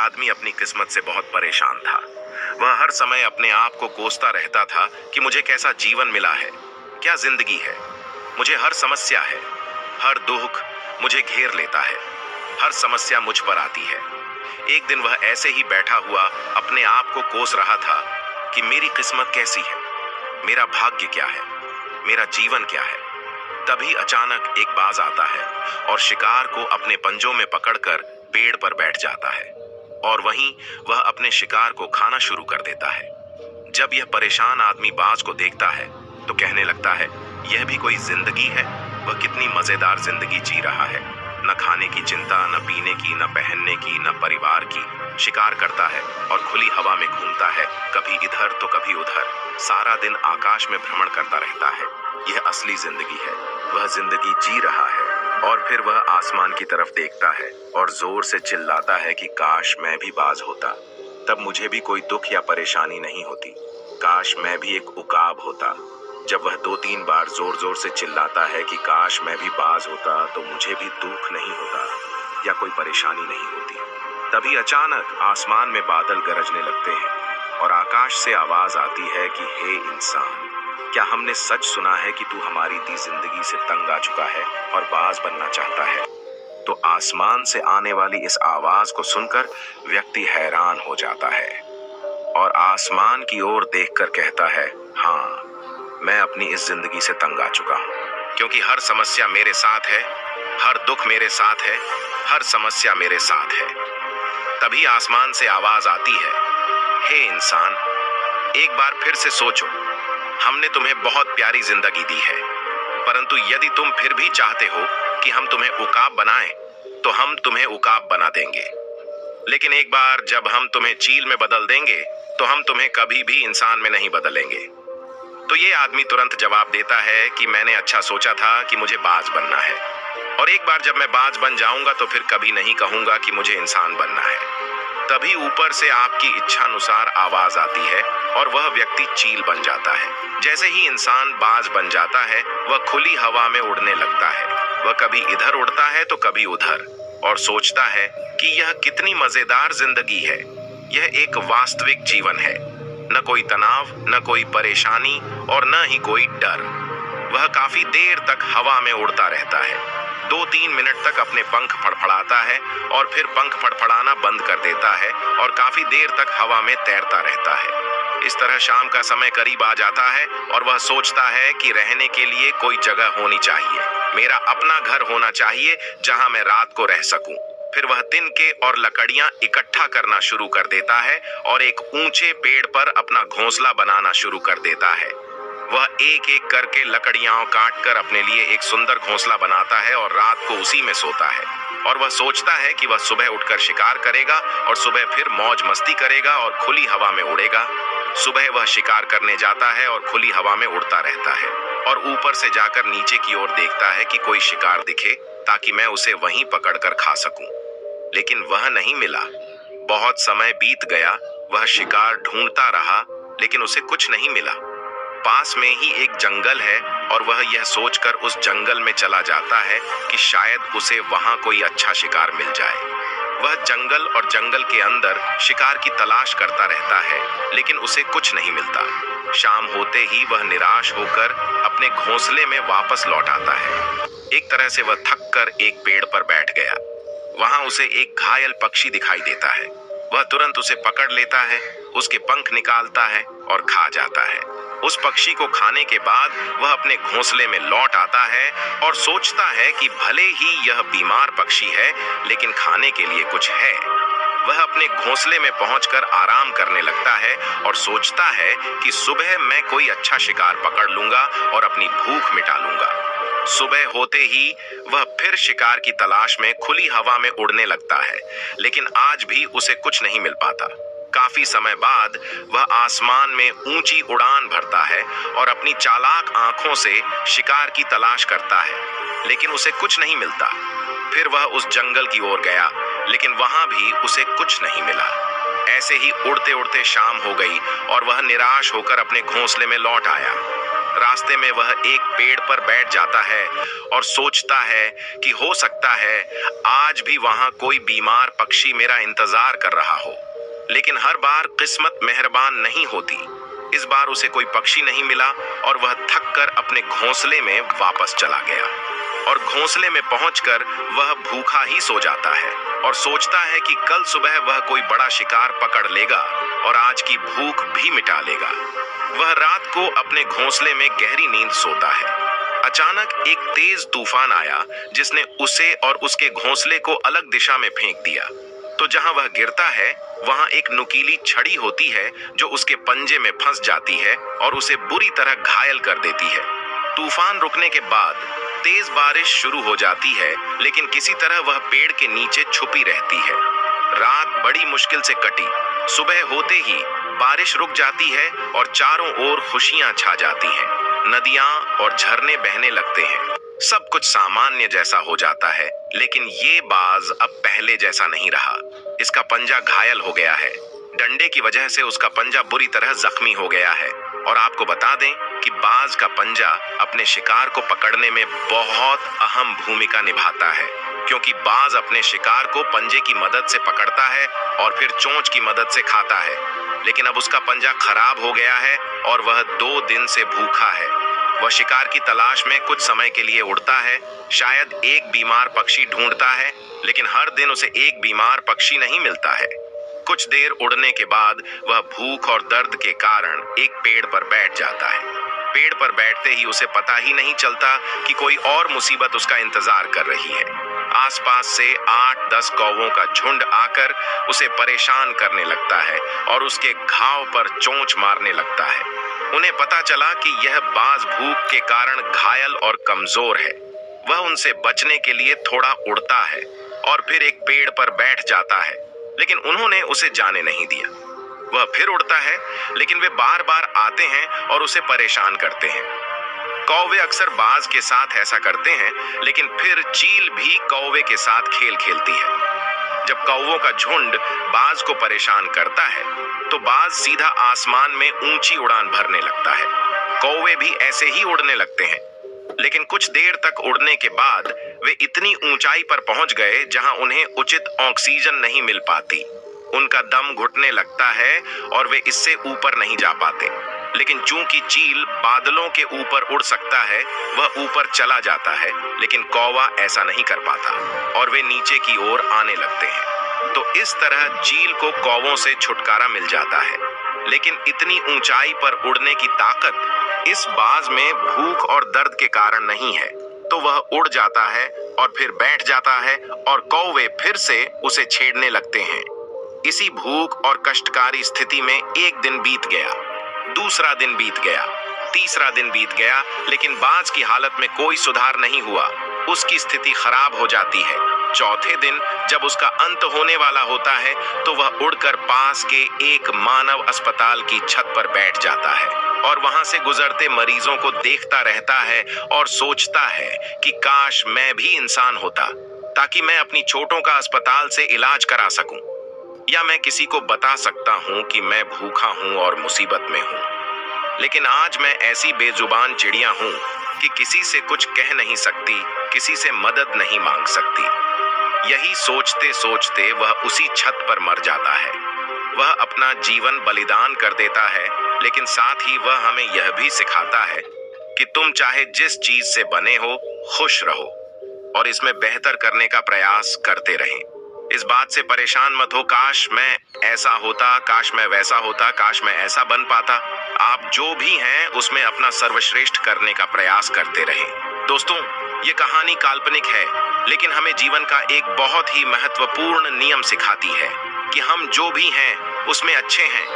आदमी अपनी किस्मत से बहुत परेशान था। वह हर समय अपने आप को कोसता रहता था कि मुझे कैसा जीवन मिला है, क्या जिंदगी है। मुझे हर समस्या है, हर दुख मुझे घेर लेता है, हर समस्या मुझ पर आती है। एक दिन वह ऐसे ही बैठा हुआ अपने आप को कोस रहा था कि मेरी किस्मत कैसी है, मेरा भाग्य क्या है, मेरा जीवन क्या है। तभी अचानक एक बाज आता है और शिकार को अपने पंजों में पकड़कर पेड़ पर बैठ जाता है और वहीं वह अपने शिकार को खाना शुरू कर देता है। जब यह परेशान आदमी बाज को देखता है तो कहने लगता है, यह भी कोई जिंदगी है। वह कितनी मजेदार जिंदगी जी रहा है, न खाने की चिंता, न पीने की, न पहनने की, न परिवार की। शिकार करता है और खुली हवा में घूमता है, कभी इधर तो कभी उधर। सारा दिन आकाश में भ्रमण करता रहता है। यह असली जिंदगी है, वह जिंदगी जी रहा है। और फिर वह आसमान की तरफ देखता है और जोर से चिल्लाता है कि काश मैं भी बाज होता, तब मुझे भी कोई दुख या परेशानी नहीं होती। काश मैं भी एक उकाब होता। जब वह 2-3 बार जोर जोर से चिल्लाता है कि काश मैं भी बाज होता तो मुझे भी दुख नहीं होता या कोई परेशानी नहीं होती, तभी अचानक आसमान में बादल गरजने लगते हैं और आकाश से आवाज आती है कि हे इंसान, क्या हमने सच सुना है कि तू हमारी दी जिंदगी से तंग आ चुका है और बाज बनना चाहता है। तो आसमान से आने वाली इस आवाज को सुनकर व्यक्ति हैरान हो जाता है और आसमान की ओर देखकर कहता है, हाँ, मैं अपनी इस जिंदगी से तंग आ चुका हूँ, क्योंकि हर समस्या मेरे साथ है, हर दुख मेरे साथ है, हर समस्या मेरे साथ है। तभी आसमान से आवाज आती है, हे इंसान, एक बार फिर से सोचो, हमने तुम्हें बहुत प्यारी जिंदगी दी है, परंतु यदि तुम फिर भी चाहते हो कि हम तुम्हें उकाब बनाएं, तो हम तुम्हें उकाब बना देंगे। लेकिन एक बार जब हम तुम्हें चील में बदल देंगे, तो हम तुम्हें कभी भी इंसान में नहीं बदलेंगे। तो ये आदमी तुरंत जवाब देता है कि मैंने अच्छा सोचा था कि मुझे बाज बनना है, और एक बार जब मैं बाज बन जाऊंगा तो फिर कभी नहीं कहूंगा कि मुझे इंसान बनना है। तभी ऊपर से आपकी इच्छा अनुसार आवाज आती है और वह व्यक्ति चील बन जाता है। जैसे ही इंसान बाज बन जाता है, वह खुली हवा में उड़ने लगता है। वह कभी इधर उड़ता है तो कभी उधर और सोचता है कि यह कितनी मजेदार जिंदगी है, यह एक वास्तविक जीवन है। न कोई तनाव, न कोई परेशानी और न ही कोई डर। वह काफी देर तक हवा में उड़ता रहता है, 2-3 मिनट तक अपने पंख फड़फड़ाता है और फिर पंख फड़फड़ाना बंद कर देता है और काफी देर तक हवा में तैरता रहता है। इस तरह शाम का समय करीब आ जाता है और वह सोचता है कि रहने के लिए कोई जगह होनी चाहिए, मेरा अपना घर होना चाहिए जहां मैं रात को रह सकूं। फिर वह तिनके और लकड़ियां इकट्ठा करना शुरू कर देता है और एक ऊंचे पेड़ पर अपना घोंसला बनाना शुरू कर देता है। वह एक एक करके लकड़ियां काटकर अपने लिए एक सुंदर घोंसला बनाता है और रात को उसी में सोता है। और वह सोचता है कि वह सुबह उठकर शिकार करेगा और सुबह फिर मौज मस्ती करेगा और खुली हवा में उड़ेगा। सुबह वह शिकार करने जाता है और खुली हवा में उड़ता रहता है और ऊपर से जाकर नीचे की ओर देखता है कि कोई शिकार दिखे ताकि मैं उसे वहीं पकड़कर खा सकूं। लेकिन वह नहीं मिला। बहुत समय बीत गया, वह शिकार ढूंढता रहा, लेकिन उसे कुछ नहीं मिला। पास में ही एक जंगल है और वह यह सोचकर उस जंगल में चला जाता है कि शायद उसे वहां कोई अच्छा शिकार मिल जाए। वह जंगल और जंगल के अंदर शिकार की तलाश करता रहता है, लेकिन उसे कुछ नहीं मिलता। शाम होते ही वह निराश होकर अपने घोंसले में वापस लौट आता है। एक तरह से वह थक कर एक पेड़ पर बैठ गया। वहां उसे एक घायल पक्षी दिखाई देता है। वह तुरंत उसे पकड़ लेता है, उसके पंख निकालता है और खा जाता है। उस पक्षी को खाने के बाद वह अपने घोंसले में लौट आता है और सोचता है कि भले ही यह बीमार पक्षी है, लेकिन खाने के लिए कुछ है। वह अपने घोंसले में पहुंचकर आराम करने लगता है और सोचता है कि सुबह मैं कोई अच्छा शिकार पकड़ लूंगा और अपनी भूख मिटा लूंगा। सुबह होते ही वह फिर शिकार की तलाश में खुली हवा में उड़ने लगता है, लेकिन आज भी उसे कुछ नहीं मिल पाता। काफी समय बाद वह आसमान में ऊंची उड़ान भरता है और अपनी चालाक आंखों से शिकार की तलाश करता है, लेकिन उसे कुछ नहीं मिलता। फिर वह उस जंगल की ओर गया, लेकिन वहां भी उसे कुछ नहीं मिला। ऐसे ही उड़ते उड़ते शाम हो गई और वह निराश होकर अपने घोंसले में लौट आया। रास्ते में वह एक पेड़ पर बैठ जाता है और सोचता है कि हो सकता है आज भी वहां कोई बीमार पक्षी मेरा इंतजार कर रहा हो। लेकिन हर बार किस्मत मेहरबान नहीं होती। इस बार उसे कोई पक्षी नहीं मिला और वह थककर अपने घोंसले में वापस चला गया। और घोंसले में पहुंचकर वह भूखा ही सो जाता है और सोचता है कि कल सुबह वह कोई बड़ा शिकार पकड़ लेगा और आज की भूख भी मिटा लेगा। वह रात को अपने घोंसले में गहरी नींद सोता है। अचानक एक तेज तूफान आया जिसने उसे और उसके घोंसले को अलग दिशा में फेंक दिया। तो जहां वह गिरता है वहां एक नुकीली छड़ी होती है जो उसके पंजे में फंस जाती है और उसे बुरी तरह घायल कर देती है। तूफान रुकने के बाद तेज बारिश शुरू हो जाती है, लेकिन किसी तरह वह पेड़ के नीचे छुपी रहती है। रात बड़ी मुश्किल से कटी। सुबह होते ही बारिश रुक जाती है और चारों ओर खुशियां छा जाती हैं। नदियां और झरने बहने लगते हैं। सब कुछ सामान्य जैसा हो जाता है, लेकिन ये बाज अब पहले जैसा नहीं रहा। इसका पंजा घायल हो गया है। डंडे की वजह से उसका पंजा बुरी तरह जख्मी हो गया है। और आपको बता दें कि बाज का पंजा अपने शिकार को पकड़ने में बहुत अहम भूमिका निभाता है, क्योंकि बाज अपने शिकार को पंजे की मदद से पकड़ता है और फिर चोंच की मदद से खाता है। लेकिन अब उसका पंजा खराब हो गया है और वह 2 दिन से भूखा है। वह शिकार की तलाश में कुछ समय के लिए उड़ता है, शायद एक बीमार पक्षी ढूंढता है, लेकिन हर दिन उसे एक बीमार पक्षी नहीं मिलता है। कुछ देर उड़ने के बाद वह भूख और दर्द के कारण एक पेड़ पर बैठ जाता है। पेड़ पर बैठते ही उसे पता ही नहीं चलता कि कोई और मुसीबत उसका इंतजार कर रही है। आसपास से 8-10 कौवों का झुंड आकर उसे परेशान करने लगता है और उसके घाव पर चोंच मारने लगता है। उन्हें पता चला कि यह बाज भूख के कारण घायल और कमजोर है। वह उनसे बचने के लिए थोड़ा उड़ता है और फिर एक पेड़ पर बैठ जाता है, लेकिन उन्होंने उसे जाने नहीं दिया। वह फिर उड़ता है, लेकिन वे बार बार आते हैं और उसे परेशान करते हैं। कौवे अक्सर बाज के साथ ऐसा करते हैं, लेकिन फिर चील भी कौवे के साथ खेल खेलती है। जब कौवों का झुंड बाज को परेशान करता है, तो बाज सीधा आसमान में ऊंची उड़ान भरने लगता है। कौवे भी ऐसे ही उड़ने लगते हैं, लेकिन कुछ देर तक उड़ने के बाद वे इतनी ऊंचाई पर पहुंच गए जहां उन्हें उचित ऑक्सीजन नहीं मिल पाती। उनका दम घुटने लगता है और वे इससे ऊपर नहीं जा पाते। लेकिन चूंकि चील बादलों के ऊपर उड़ सकता है, वह ऊपर चला जाता है, लेकिन कौवा ऐसा नहीं कर पाता और वे नीचे की ओर आने लगते हैं। तो इस तरह चील को कौवों से छुटकारा मिल जाता है। लेकिन इतनी ऊंचाई पर उड़ने की ताकत इस बाज में भूख और दर्द के कारण नहीं है। तो वह उड़ जाता है और फिर बैठ जाता है और कौवे फिर से उसे छेड़ने लगते हैं। इसी भूख और कष्टकारी स्थिति में एक दिन बीत गया, दूसरा दिन बीत गया, तीसरा दिन बीत गया, लेकिन बाज की हालत में कोई सुधार नहीं हुआ। उसकी स्थिति खराब हो जाती है। चौथे दिन जब उसका अंत होने वाला होता है, तो वह उड़कर पास के एक मानव अस्पताल की छत पर बैठ जाता है और वहां से गुजरते मरीजों को देखता रहता है और सोचता है कि काश मैं भी इंसान होता, ताकि मैं अपनी चोटों का अस्पताल से इलाज करा सकूं, या मैं किसी को बता सकता हूं कि मैं भूखा हूं और मुसीबत में हूं। लेकिन आज मैं ऐसी बेजुबान चिड़िया हूं कि किसी से कुछ कह नहीं सकती, किसी से मदद नहीं मांग सकती। यही सोचते सोचते वह उसी छत पर मर जाता है। वह अपना जीवन बलिदान कर देता है, लेकिन साथ ही वह हमें यह भी सिखाता है कि तुम चाहे जिस चीज से बने हो, खुश रहो और इसमें बेहतर करने का प्रयास करते रहें। इस बात से परेशान मत हो, काश मैं ऐसा होता, काश मैं वैसा होता, काश मैं ऐसा बन पाता। आप जो भी हैं उसमें अपना सर्वश्रेष्ठ करने का प्रयास करते रहें। दोस्तों, ये कहानी काल्पनिक है, लेकिन हमें जीवन का एक बहुत ही महत्वपूर्ण नियम सिखाती है कि हम जो भी हैं उसमें अच्छे हैं।